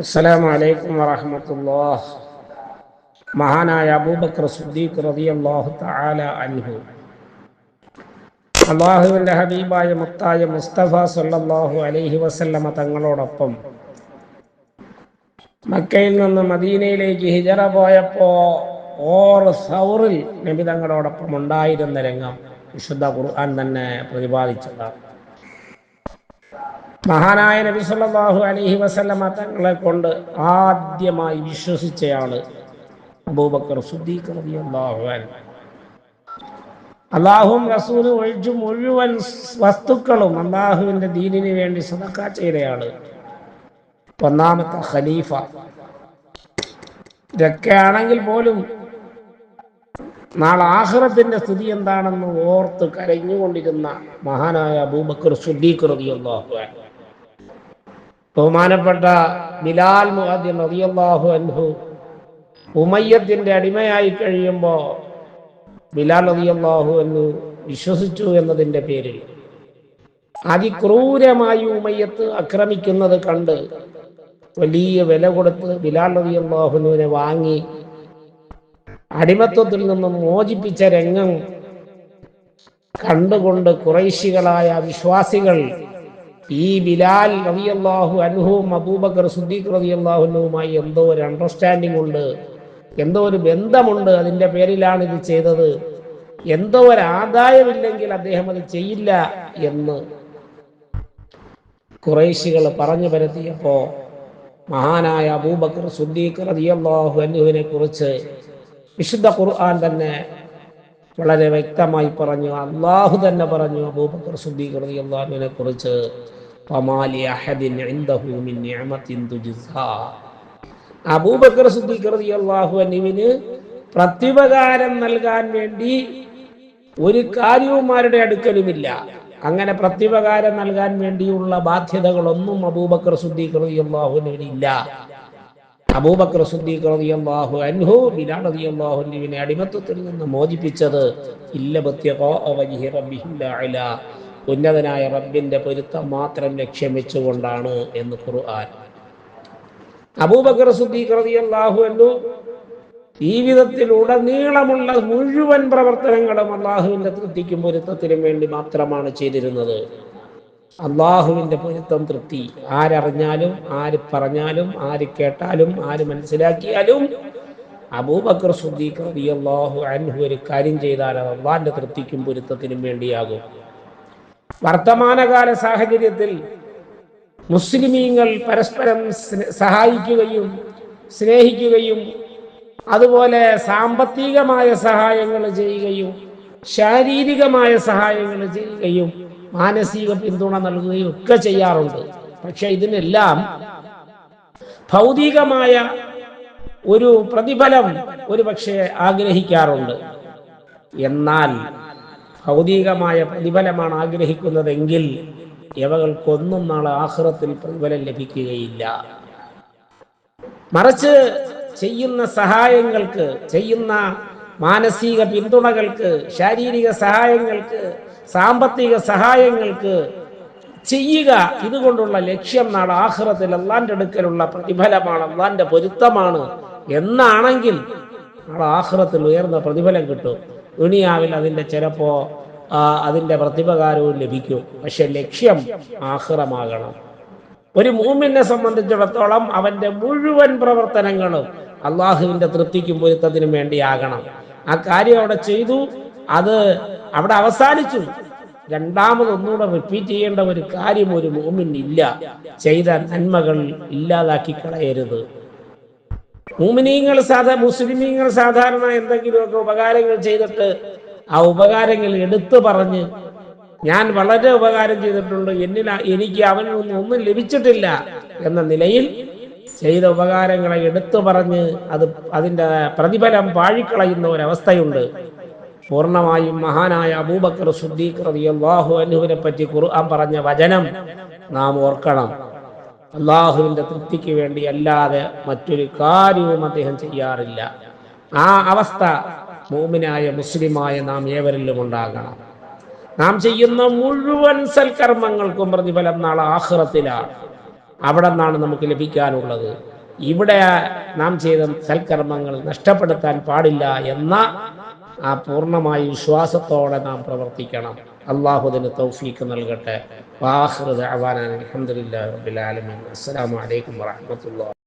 അസ്സലാമു അലൈക്കും വറഹ്മത്തുള്ളാഹ്. മഹാനായ അബൂബക്കർ സിദ്ദീഖ് റളിയല്ലാഹു തആല അൻഹു അല്ലാഹുവിൻ്റെ ഹബീബായ മുത്തായ മുസ്തഫ സല്ലല്ലാഹു അലൈഹി വസല്ലമ തങ്ങളോടൊപ്പം മക്കയിൽ നിന്ന് മദീനയിലേക്ക് ഹിജറ പോയപ്പോൾ സൗറിൽ നബി തങ്ങളോടൊപ്പം ഉണ്ടായിരുന്ന രംഗം വിശുദ്ധ ഖുർആൻ തന്നെ പ്രതിപാദിച്ചതാണ്. മഹാനായ നബി സല്ലല്ലാഹു അലൈഹി വസല്ലമ തങ്ങളെ കൊണ്ട് ആദ്യമായി വിശ്വസിച്ചയാള് അബൂബക്കർ സിദ്ദീഖ് റളിയല്ലാഹു അൻഹു. അല്ലാഹുവും റസൂലും ഒഴിച്ച് മുഴുവൻ വസ്തുക്കളും അല്ലാഹുവിൻ്റെ ദീനിന് വേണ്ടി സദഖ ചെയ്തയാള്, ഒന്നാമത്തെ ഖലീഫ. ഇതൊക്കെയാണെങ്കിൽ പോലും നാളെ ആഖിറത്തിന്റെ സ്ഥിതി എന്താണെന്ന് ഓർത്ത് കരഞ്ഞുകൊണ്ടിരുന്ന മഹാനായ അബൂബക്കർ സിദ്ദീഖ് റളിയല്ലാഹു അൻഹു. ബഹുമാനപ്പെട്ട ബിലാൽ മുഅദ്ദിൻ റളിയല്ലാഹു അൻഹു ഉമയ്യത്തിന്റെ അടിമയായി കഴിയുമ്പോൾ ബിലാൽ റളിയല്ലാഹു അൻഹു വിശ്വസിച്ചു എന്നതിൻ്റെ പേരിൽ അതിക്രൂരമായി ഉമയ്യത്ത് ആക്രമിക്കുന്നത് കണ്ട് വലിയ വില കൊടുത്ത് ബിലാൽ റളിയല്ലാഹു അൻഹുവിനെ വാങ്ങി അടിമത്വത്തിൽ നിന്നും മോചിപ്പിച്ച രംഗം കണ്ടുകൊണ്ട് ഖുറൈശികളായ വിശ്വാസികൾ ഈ ബിലാൽ റളിയല്ലാഹു അൻഹുവും അബൂബക്കർ സിദ്ദീഖ് റളിയല്ലാഹു അൻഹുവുമായി എന്തോ ഒരു അണ്ടർസ്റ്റാൻഡിംഗ് ഉണ്ട്, എന്തോ ഒരു ബന്ധമുണ്ട്, അതിൻ്റെ പേരിലാണ് ഇത് ചെയ്തത്, എന്തോ ഒരു ആദായമില്ലെങ്കിൽ അദ്ദേഹം അത് ചെയ്യില്ല എന്ന് ഖുറൈശികൾ പറഞ്ഞു പരത്തിയപ്പോൾ മഹാനായ അബൂബക്കർ സിദ്ദീഖ് റളിയല്ലാഹു അൻഹുവിനെ കുറിച്ച് വിശുദ്ധ ഖുർആൻ തന്നെ വളരെ വ്യക്തമായി പറഞ്ഞു. അള്ളാഹു തന്നെ പറഞ്ഞു അബൂബക്കർ സിദ്ദീഖ് റളിയല്ലാഹു അൻഹുവിനെ കുറിച്ച്, ഫമാലി അഹദിൻ ഇൻദഹു മിൻ നിഅമത്തിൻ തുജ്സാ. അബൂബക്കർ സിദ്ദീഖ് റളിയല്ലാഹു അൻഹുവിന് പ്രത്യുപകാരം നൽകാൻ വേണ്ടി ഒരു കാര്യവുമാരുടെ അടുക്കലുമില്ല. അങ്ങനെ പ്രത്യുപകാരം നൽകാൻ വേണ്ടിയുള്ള ബാധ്യതകളൊന്നും അബൂബക്കർ സിദ്ദീഖ് റളിയല്ലാഹു അൻഹുവിന് ഇല്ല. അബൂബക്കർ സിദ്ദീഖ് റളിയല്ലാഹു അൻഹു ബിലാൽ റളിയല്ലാഹു അൻഹുവിനെ അടിമത്വത്തിൽ നിന്ന് മോചിപ്പിച്ചത് ഉന്നതനായ റബ്ബിന്റെ പൊരുത്തം മാത്രം ലക്ഷ്യം വെച്ചുകൊണ്ടാണ് എന്ന് ഖുർആൻ. അബൂബക്കർ സിദ്ദീഖ് റളിയല്ലാഹു അൻഹു ജീവിതത്തിലുടനീളമുള്ള മുഴുവൻ പ്രവർത്തനങ്ങളും അള്ളാഹുവിന്റെ തൃപ്തിക്കും പൊരുത്തത്തിനും വേണ്ടി മാത്രമാണ് ചെയ്തിരുന്നത്. അള്ളാഹുവിന്റെ പൊരുത്തം തൃപ്തി ആരറിഞ്ഞാലും ആര് പറഞ്ഞാലും ആര് കേട്ടാലും ആര് മനസ്സിലാക്കിയാലും അബൂബക്കർ സിദ്ദീഖ് റളിയല്ലാഹു അൻഹു ഒരു കാര്യം ചെയ്താൽ അത് അള്ളാഹിന്റെ തൃപ്തിക്കും പൊരുത്തത്തിനും വേണ്ടിയാകും. വർത്തമാനകാല സാഹചര്യത്തിൽ മുസ്ലിമീങ്ങൾ പരസ്പരം സഹായിക്കുകയും സ്നേഹിക്കുകയും അതുപോലെ സാമ്പത്തികമായ സഹായങ്ങൾ ചെയ്യുകയും ശാരീരികമായ സഹായങ്ങൾ ചെയ്യുകയും മാനസിക പിന്തുണ നൽകുകയും ഒക്കെ ചെയ്യാറുണ്ട്. പക്ഷെ ഇതിനെല്ലാം ഭൗതികമായ ഒരു പ്രതിഫലം ഒരു പക്ഷേ ആഗ്രഹിക്കാറുണ്ട്. എന്നാൽ ഭൗതികമായ പ്രതിഫലമാണ് ആഗ്രഹിക്കുന്നതെങ്കിൽ ഇവകൾക്കൊന്നും നാളെ ആഖിറത്തിൽ പ്രതിഫലം ലഭിക്കുകയില്ല. മറിച്ച് ചെയ്യുന്ന സഹായങ്ങൾക്ക്, ചെയ്യുന്ന മാനസിക പിന്തുണകൾക്ക്, ശാരീരിക സഹായങ്ങൾക്ക്, സാമ്പത്തിക സഹായങ്ങൾക്ക് ചെയ്യുക, ഇതുകൊണ്ടുള്ള ലക്ഷ്യം നാളെ ആഖിറത്തിൽ അള്ളാന്റെ അടുക്കലുള്ള പ്രതിഫലമാണ്, അള്ളാന്റെ പൊരുത്തമാണ് എന്നാണെങ്കിൽ നാളെ ആഖിറത്തിൽ ഉയർന്ന പ്രതിഫലം കിട്ടും. ദുനിയാവിൽ അതിൻ്റെ ചിലപ്പോ അതിൻ്റെ പ്രതിപകാരവും ലഭിക്കും. പക്ഷെ ലക്ഷ്യം ആഖിറമാകണം. ഒരു മുഅ്മിനെ സംബന്ധിച്ചിടത്തോളം അവന്റെ മുഴുവൻ പ്രവർത്തനങ്ങളും അള്ളാഹുവിന്റെ തൃപ്തിക്കും പൊരുത്തത്തിനും വേണ്ടിയാകണം. ആ കാര്യം അവിടെ ചെയ്തു, അത് അവിടെ അവസാനിച്ചു. രണ്ടാമതൊന്നുകൂടെ റിപ്പീറ്റ് ചെയ്യേണ്ട ഒരു കാര്യം ഒരു മുഅ്മിൻ ഇല്ല. ചെയ്ത നന്മകൾ ഇല്ലാതാക്കി കളയരുത്. മുസ്ലിമീങ്ങൾ സാധാരണ എന്തെങ്കിലുമൊക്കെ ഉപകാരങ്ങൾ ചെയ്തിട്ട് ആ ഉപകാരങ്ങൾ എടുത്തു പറഞ്ഞ് ഞാൻ വളരെ ഉപകാരം ചെയ്തിട്ടുണ്ട്, എനിക്ക് അവനിൽ ഒന്നും ലഭിച്ചിട്ടില്ല എന്ന നിലയിൽ ചെയ്ത ഉപകാരങ്ങളെ എടുത്തു പറഞ്ഞ് അതിൻ്റെ പ്രതിഫലം പാഴിക്കളയുന്ന ഒരവസ്ഥയുണ്ട്. പൂർണ്ണമായും മഹാനായ അബൂബക്കർ സിദ്ദീഖ് റളിയല്ലാഹു അൻഹുവിനെ പറ്റി ഖുർആൻ പറഞ്ഞ വചനം നാം ഓർക്കണം. അള്ളാഹുവിന്റെ തൃപ്തിക്ക് വേണ്ടി അല്ലാതെ മറ്റൊരു കാര്യവും അദ്ദേഹം ചെയ്യാറില്ല. ആ അവസ്ഥ മുഅ്മിനായ മുസ്ലിമായ നാം ഏവരിലും ഉണ്ടാകണം. നാം ചെയ്യുന്ന മുഴുവൻ സൽക്കർമ്മങ്ങൾക്കും പ്രതിഫലം നാളെ ആഖിറത്തിലാണ്. അവിടെ നിന്നാണ് നമുക്ക് ലഭിക്കാനുള്ളത്. ഇവിടെ നാം ചെയ്ത സൽക്കർമ്മങ്ങൾ നഷ്ടപ്പെടുത്താൻ പാടില്ല എന്ന ആ പൂർണ്ണമായ വിശ്വാസത്തോടെ നാം പ്രവർത്തിക്കണം. അള്ളാഹു അതിന് തൗഫീക്ക് നൽകട്ടെ. വാഖിറു ദഅവാനാ അൽഹംദുലില്ലാഹി റബ്ബിൽ ആലമീൻ. അസ്സലാമു അലൈക്കും വറഹ്മത്തുള്ളാഹി.